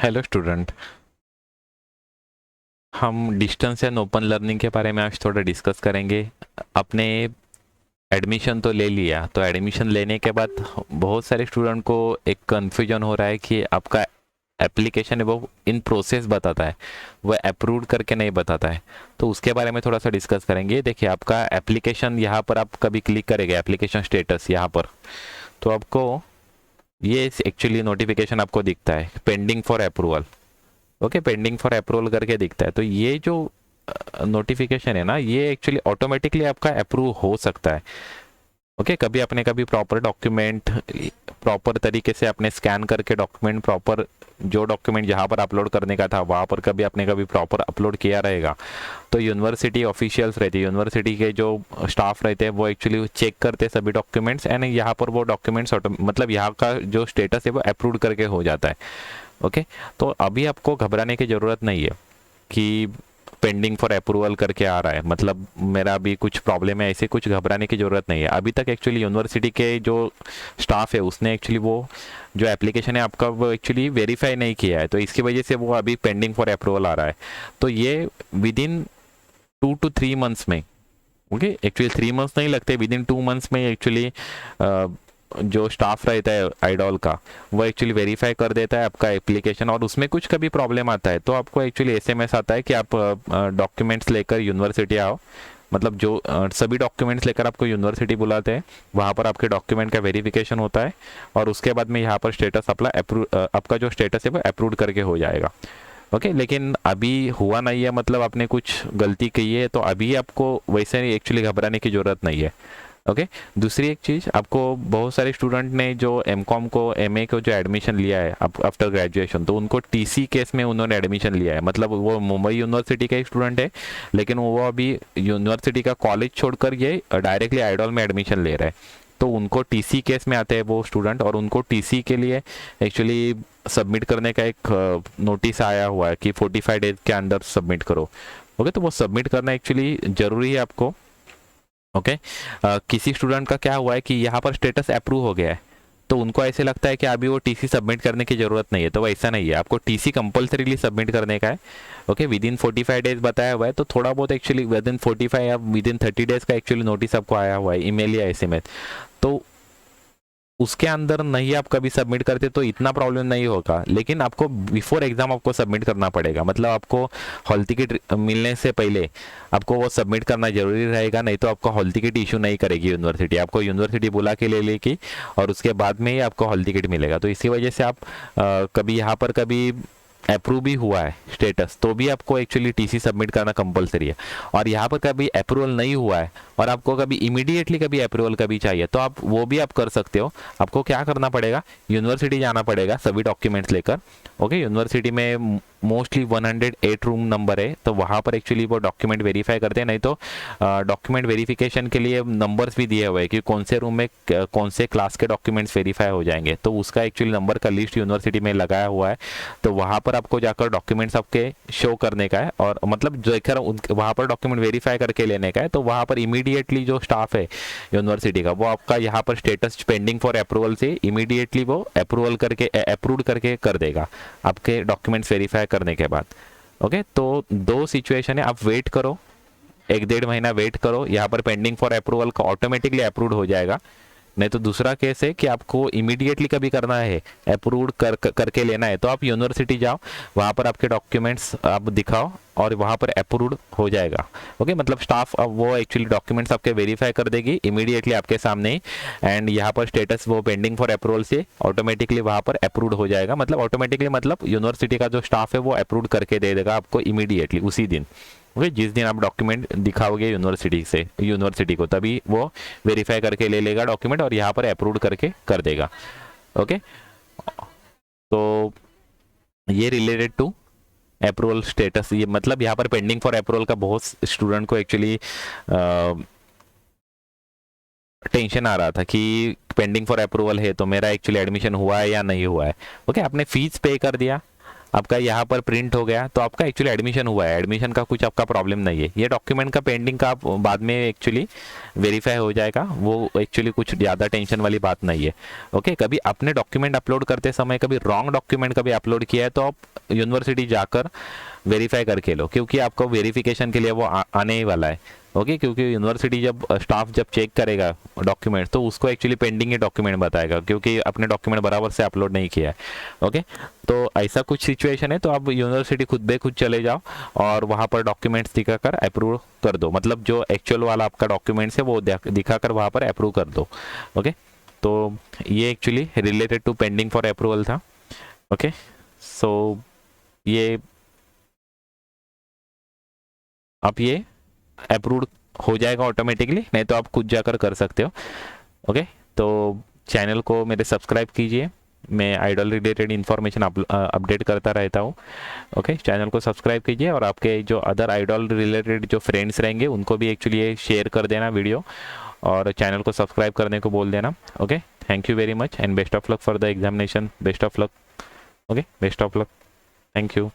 Hello student. हम distance and open learning के बारे में आज थोड़ा डिस्कस करेंगे। अपने एडमिशन तो ले लिया, तो एडमिशन लेने के बाद बहुत सारे स्टूडेंट को एक कन्फ्यूजन हो रहा है कि आपका एप्लीकेशन है वो इन प्रोसेस बताता है, वो अप्रूव करके नहीं बताता है। तो उसके बारे में थोड़ा सा डिस्कस करेंगे। देखिए, आपका एप्लीकेशन यहाँ पर आप कभी क्लिक करेंगे एप्लीकेशन स्टेटस यहाँ पर, तो आपको ये एक्चुअली नोटिफिकेशन आपको दिखता है pending for approval. Okay, pending for approval करके दिखता है। तो ये जो नोटिफिकेशन है ना, ये एक्चुअली ऑटोमेटिकली आपका अप्रूव हो सकता है। ओके, कभी आपने कभी प्रॉपर डॉक्यूमेंट प्रॉपर तरीके से आपने स्कैन करके डॉक्यूमेंट प्रॉपर जो डॉक्यूमेंट जहाँ पर अपलोड करने का था वहाँ पर कभी आपने कभी प्रॉपर अपलोड किया रहेगा, तो यूनिवर्सिटी ऑफिशियल्स रहते हैं, यूनिवर्सिटी के जो स्टाफ रहते हैं वो एक्चुअली चेक करते हैं सभी डॉक्यूमेंट्स, एंड यहाँ पर वो डॉक्यूमेंट्स मतलब यहाँ का जो स्टेटस है वो अप्रूव करके हो जाता है। ओके, तो अभी आपको घबराने की ज़रूरत नहीं है कि पेंडिंग फॉर अप्रूवल करके आ रहा है, मतलब मेरा अभी कुछ प्रॉब्लम है, ऐसे कुछ घबराने की ज़रूरत नहीं है। अभी तक एक्चुअली यूनिवर्सिटी के जो स्टाफ है उसने एक्चुअली वो जो एप्लीकेशन है आपका वो एक्चुअली वेरीफाई नहीं किया है, तो इसकी वजह से वो अभी पेंडिंग फॉर अप्रूवल आ रहा है। तो ये विद इन 2 to 3 मंथ्स में, ओके, एक्चुअली 3 मंथ्स नहीं लगते, विद इन 2 मंथ्स में एक्चुअली जो स्टाफ रहता है आइडॉल का वो एक्चुअली वेरीफाई कर देता है आपका एप्लीकेशन, और उसमें कुछ कभी प्रॉब्लम आता है तो आपको एक्चुअली एसएमएस आता है कि आप डॉक्यूमेंट्स लेकर यूनिवर्सिटी आओ। मतलब जो सभी डॉक्यूमेंट्स लेकर आपको यूनिवर्सिटी बुलाते हैं, वहाँ पर आपके डॉक्यूमेंट का वेरिफिकेशन होता है, और उसके बाद में यहाँ पर स्टेटस अपना आपका जो स्टेटस है वो अप्रूव करके हो जाएगा। ओके, लेकिन अभी हुआ नहीं है, मतलब आपने कुछ गलती की है, तो अभी आपको वैसे एक्चुअली घबराने की ज़रूरत नहीं है। ओके, दूसरी एक चीज़, आपको बहुत सारे स्टूडेंट ने जो एमकॉम को एमए को जो एडमिशन लिया है आफ्टर ग्रेजुएशन, तो उनको टीसी केस में उन्होंने एडमिशन लिया है। मतलब वो मुंबई यूनिवर्सिटी का एक स्टूडेंट है, लेकिन वो अभी यूनिवर्सिटी का कॉलेज छोड़कर ये डायरेक्टली आइडॉल में एडमिशन ले रहा है। तो उनको टीसी केस में आते हैं वो स्टूडेंट, और उनको टीसी के लिए एक्चुअली सबमिट करने का एक नोटिस आया हुआ है कि 45 डेज के अंदर सबमिट करो। ओके, तो वो सबमिट करना एक्चुअली ज़रूरी है आपको। ओके, किसी स्टूडेंट का क्या हुआ है कि यहाँ पर स्टेटस अप्रूव हो गया है, तो उनको ऐसे लगता है कि अभी वो टीसी सबमिट करने की ज़रूरत नहीं है, तो वो ऐसा नहीं है, आपको टीसी कंपलसरीली सबमिट करने का है। ओके, विद इन 45 डेज बताया हुआ है, तो थोड़ा बहुत एक्चुअली विद इन 45 या विद इन 30 डेज का एक्चुअली नोटिस आपको आया हुआ है, ईमेल या एसएमएस। तो उसके अंदर नहीं आप कभी सबमिट करते तो इतना प्रॉब्लम नहीं होगा, लेकिन आपको बिफोर एग्जाम आपको सबमिट करना पड़ेगा। मतलब आपको हॉल टिकट मिलने से पहले आपको वो सबमिट करना जरूरी रहेगा, नहीं तो आपको हॉल टिकट इशू नहीं करेगी यूनिवर्सिटी, आपको यूनिवर्सिटी बुला के ले लेगी और उसके बाद में ही आपको हॉल टिकट मिलेगा। तो इसी वजह से आप कभी यहाँ पर कभी अप्रूव भी हुआ है स्टेटस तो भी आपको एक्चुअली टीसी सबमिट करना कंपलसरी है, और यहाँ पर कभी अप्रूवल नहीं हुआ है और आपको कभी इमीडिएटली कभी अप्रूवल कभी चाहिए तो आप वो भी आप कर सकते हो। आपको क्या करना पड़ेगा, यूनिवर्सिटी जाना पड़ेगा सभी डॉक्यूमेंट्स लेकर। ओके, यूनिवर्सिटी में मोस्टली 108 रूम नंबर है, तो वहाँ पर एक्चुअली वो डॉक्यूमेंट वेरीफाई करते हैं। नहीं तो डॉक्यूमेंट वेरिफिकेशन के लिए नंबर्स भी दिए हुए हैं कि कौन से रूम में कौन से क्लास के डॉक्यूमेंट्स वेरीफाई हो जाएंगे, तो उसका एक्चुअली नंबर का लिस्ट यूनिवर्सिटी में लगाया हुआ है। तो वहाँ पर आपको जाकर डॉक्यूमेंट्स आपके शो करने का है, और मतलब जाकर वहाँ पर डॉक्यूमेंट वेरीफाई करके लेने का है। तो वहाँ पर इमीडिएटली जो स्टाफ है यूनिवर्सिटी का वो आपका यहाँ पर स्टेटस पेंडिंग फॉर अप्रूवल से इमीडिएटली वो अप्रूवल करके अप्रूव करके कर देगा आपके डॉक्यूमेंट्स वेरीफाई करने के बाद। ओके, तो दो सिचुएशन है, आप वेट करो, 1-1.5 महीना वेट करो, यहाँ पर पेंडिंग फॉर अप्रूवल का ऑटोमेटिकली अप्रूव हो जाएगा। नहीं तो दूसरा केस है कि आपको इमीडिएटली कभी करना है, अप्रूव करके लेना है, तो आप यूनिवर्सिटी जाओ, वहाँ पर आपके डॉक्यूमेंट्स आप दिखाओ और वहाँ पर अप्रूव्ड हो जाएगा। ओके, मतलब स्टाफ अब वो एक्चुअली डॉक्यूमेंट्स आपके वेरीफाई कर देगी इमीडिएटली आपके सामने ही, एंड यहाँ पर स्टेटस वो पेंडिंग फॉर अप्रूवल से ऑटोमेटिकली वहाँ पर अप्रूव्ड हो जाएगा। मतलब ऑटोमेटिकली मतलब यूनिवर्सिटी का जो स्टाफ है वो अप्रूव करके दे देगा आपको इमीडिएटली उसी दिन। ओके, जिस दिन आप डॉक्यूमेंट दिखाओगे यूनिवर्सिटी को तभी वो वेरीफाई करके ले लेगा डॉक्यूमेंट और यहाँ पर अप्रूव करके कर देगा। ओके, तो ये रिलेटेड टू अप्रूवल स्टेटस, ये मतलब यहाँ पर पेंडिंग फॉर अप्रूवल का बहुत स्टूडेंट को एक्चुअली टेंशन आ रहा था कि पेंडिंग फॉर अप्रूवल है तो मेरा एक्चुअली एडमिशन हुआ है या नहीं हुआ है। ओके, आपने फीस पे कर दिया, आपका यहाँ पर प्रिंट हो गया तो आपका एक्चुअली एडमिशन हुआ है, एडमिशन का कुछ आपका प्रॉब्लम नहीं है। ये डॉक्यूमेंट का पेंडिंग का आप बाद में एक्चुअली वेरीफाई हो जाएगा, वो एक्चुअली कुछ ज़्यादा टेंशन वाली बात नहीं है। ओके, कभी अपने डॉक्यूमेंट अपलोड करते समय कभी रॉन्ग डॉक्यूमेंट कभी अपलोड किया है तो आप यूनिवर्सिटी जाकर वेरीफाई करके लो, क्योंकि आपको वेरिफिकेशन के लिए वो आने ही वाला है। ओके, क्योंकि यूनिवर्सिटी जब स्टाफ जब चेक करेगा डॉक्यूमेंट तो उसको एक्चुअली पेंडिंग ही डॉक्यूमेंट बताएगा, क्योंकि अपने डॉक्यूमेंट बराबर से अपलोड नहीं किया है। ओके, तो ऐसा कुछ सिचुएशन है तो आप यूनिवर्सिटी खुद बे खुद चले जाओ और वहाँ पर डॉक्यूमेंट्स दिखाकर अप्रूव कर दो, मतलब जो एक्चुअल वाला आपका डॉक्यूमेंट्स है वो दिखाकर वहाँ पर अप्रूव कर दो। ओके, तो ये actually related to pending for approval था। ओके, सो ये आप ये अप्रूव हो जाएगा ऑटोमेटिकली, नहीं तो आप खुद जाकर कर सकते हो। ओके, तो चैनल को मेरे सब्सक्राइब कीजिए, मैं आइडल रिलेटेड इन्फॉर्मेशन अपडेट करता रहता हूँ। ओके, चैनल को सब्सक्राइब कीजिए और आपके जो अदर आइडल रिलेटेड जो फ्रेंड्स रहेंगे उनको भी एक्चुअली ये शेयर कर देना वीडियो, और चैनल को सब्सक्राइब करने को बोल देना। Okay, thank you very much and best of luck for the examination, best of luck. Okay, best of luck, thank you.